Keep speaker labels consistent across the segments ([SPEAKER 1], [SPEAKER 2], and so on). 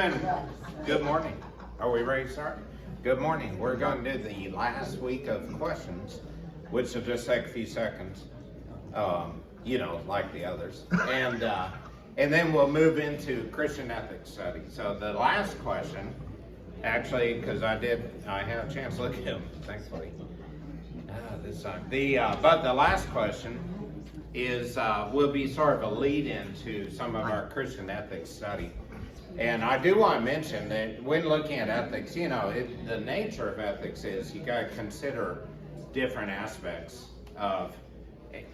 [SPEAKER 1] And good morning. Are we ready to start? Good morning. We're going to do the last week of questions, which will just take a few seconds, like the others. And then we'll move into Christian ethics study. So the last question, actually, because I had a chance to look at them, thankfully, this time. But the last question is will be sort of a lead-in to some of our Christian ethics study. And I do want to mention that when looking at ethics, the nature of ethics is you got to consider different aspects of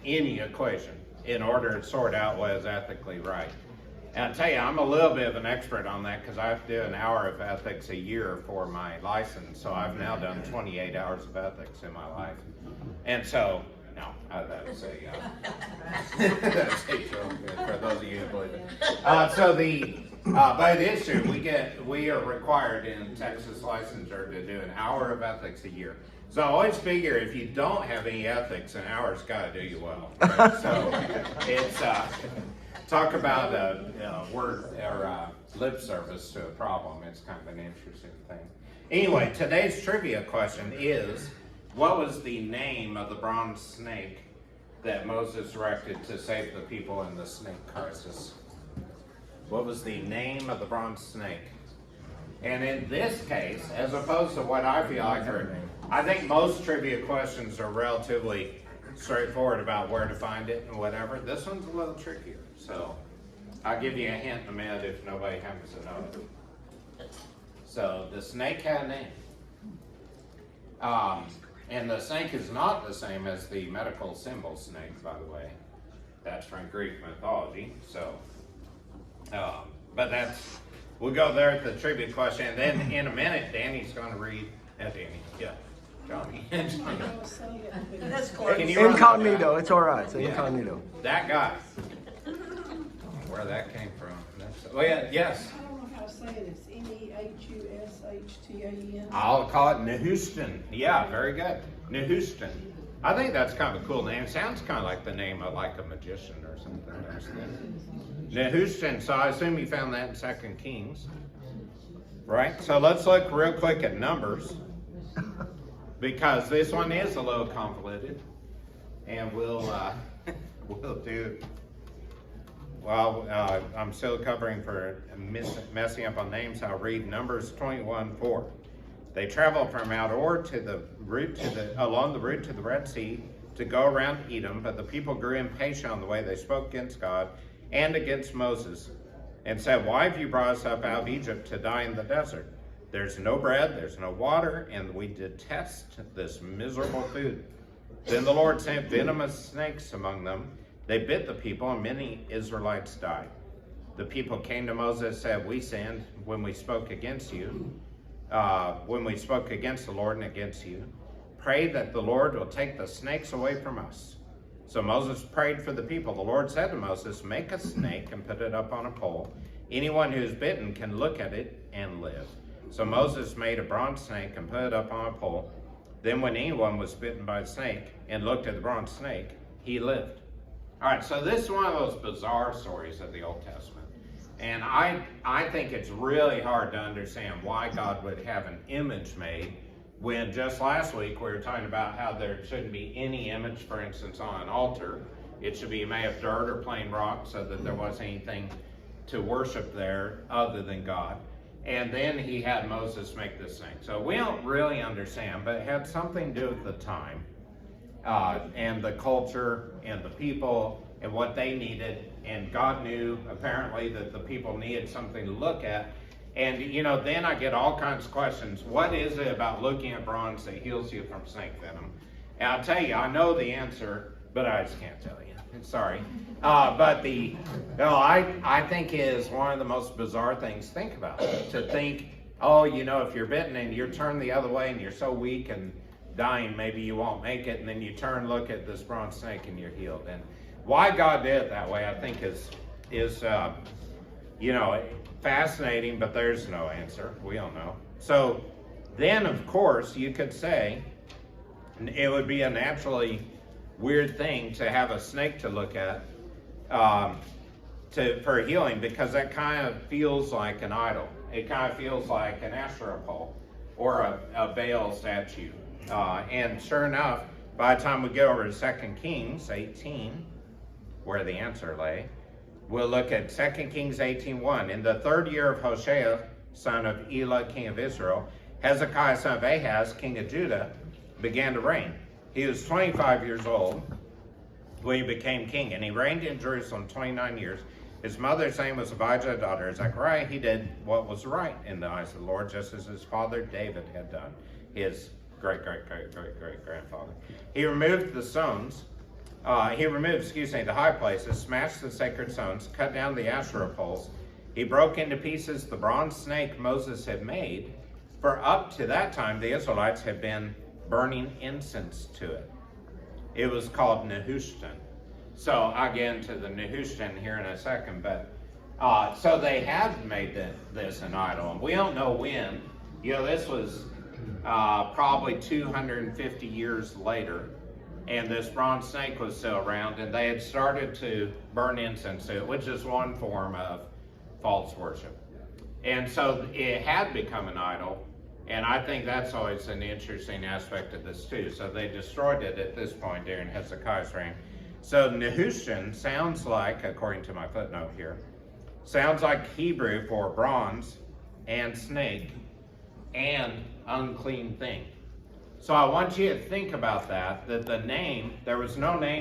[SPEAKER 1] any equation in order to sort out what is ethically right. And I'll tell you, I'm a little bit of an expert on that because I have to do an hour of ethics a year for my license. So I've now done 28 hours of ethics in my life. And so, no, that's a joke for those of you who believe it. But it is true. We are required in Texas licensure to do an hour of ethics a year. So I always figure if you don't have any ethics, an hour's got to do you well. Right? So it's talk about word or lip service to a problem. It's kind of an interesting thing. Anyway, today's trivia question is: what was the name of the bronze snake that Moses erected to save the people in the snake crisis? What was the name of the bronze snake? And in this case, as opposed to what I feel like I think most trivia questions are relatively straightforward about where to find it and whatever. This one's a little trickier. So I'll give you a hint in a minute if nobody happens to know it. So the snake had a name. And the snake is not the same as the medical symbol snake, by the way. That's from Greek mythology. So, but we'll go there at the trivia question. And then in a minute, Danny's going to read. Danny, yeah. Johnny.
[SPEAKER 2] That's close.
[SPEAKER 3] Incognito, it's all right. It's incognito.
[SPEAKER 1] That guy. Where that came from. Yes.
[SPEAKER 2] I don't know how to say it. It's Nehushtan.
[SPEAKER 1] I'll call it Nehushtan. Yeah, very good. Nehushtan. I think that's kind of a cool name. It sounds kind of like the name of like a magician or something. Nehushtan. So I assume you found that in 2 Kings. Right? So let's look real quick at Numbers. Because this one is a little convoluted. And we'll do... Well, I'm still covering for messing up on names. I'll read Numbers 21:4. They traveled from Mount Or along the route to the Red Sea to go around Edom, but the people grew impatient on the way. They spoke against God and against Moses and said, "Why have you brought us up out of Egypt to die in the desert? There's no bread, there's no water, and we detest this miserable food." Then the Lord sent venomous snakes among them. They bit the people, and many Israelites died. The people came to Moses and said, "We sinned when we spoke against you, when we spoke against the Lord and against you. Pray that the Lord will take the snakes away from us." So Moses prayed for the people. The Lord said to Moses, "Make a snake and put it up on a pole. Anyone who is bitten can look at it and live." So Moses made a bronze snake and put it up on a pole. Then when anyone was bitten by a snake and looked at the bronze snake, he lived. All right, so this is one of those bizarre stories of the Old Testament. And I think it's really hard to understand why God would have an image made when just last week we were talking about how there shouldn't be any image, for instance, on an altar. It should be made of dirt or plain rock so that there wasn't anything to worship there other than God. And then he had Moses make this thing. So we don't really understand, but it had something to do with the time. And the culture and the people and what they needed. And God knew apparently that the people needed something to look at. And then I get all kinds of questions. What is it about looking at bronze that heals you from snake venom? And I'll tell you, I know the answer, but I just can't tell you. Sorry. But I think is one of the most bizarre things to think about. To think, if you're bitten and you're turned the other way and you're so weak and dying, maybe you won't make it, and then you turn, look at this bronze snake, and you're healed. And why God did it that way, I think, is fascinating, but there's no answer. We don't know. So then, of course, you could say it would be a naturally weird thing to have a snake to look at for healing, because that kind of feels like an idol. it kind of feels like an Asherah pole or a Baal statue. And sure enough, by the time we get over to 2 Kings 18, where the answer lay, we'll look at 2 Kings 18:1. In the 3rd year of Hoshea, son of Elah, king of Israel, Hezekiah, son of Ahaz, king of Judah, began to reign. He was 25 years old when he became king, and he reigned in Jerusalem 29 years. His mother's name was Abijah, daughter of Zechariah. He did what was right in the eyes of the Lord, just as his father David had done, his great-great-great-great-great-grandfather. He removed the stones. The high places, smashed the sacred stones, cut down the Asherah poles. He broke into pieces the bronze snake Moses had made, for up to that time the Israelites had been burning incense to it. It was called Nehushtan. So I'll get into the Nehushtan here in a second, but so they had made this an idol, and we don't know when. This was probably 250 years later, and this bronze snake was still around, and they had started to burn incense to it, which is one form of false worship. And so it had become an idol, and I think that's always an interesting aspect of this too. So they destroyed it at this point during Hezekiah's reign. So Nehushtan sounds like, according to my footnote here, sounds like Hebrew for bronze and snake and unclean thing. So I want you to think about that the name, there was no name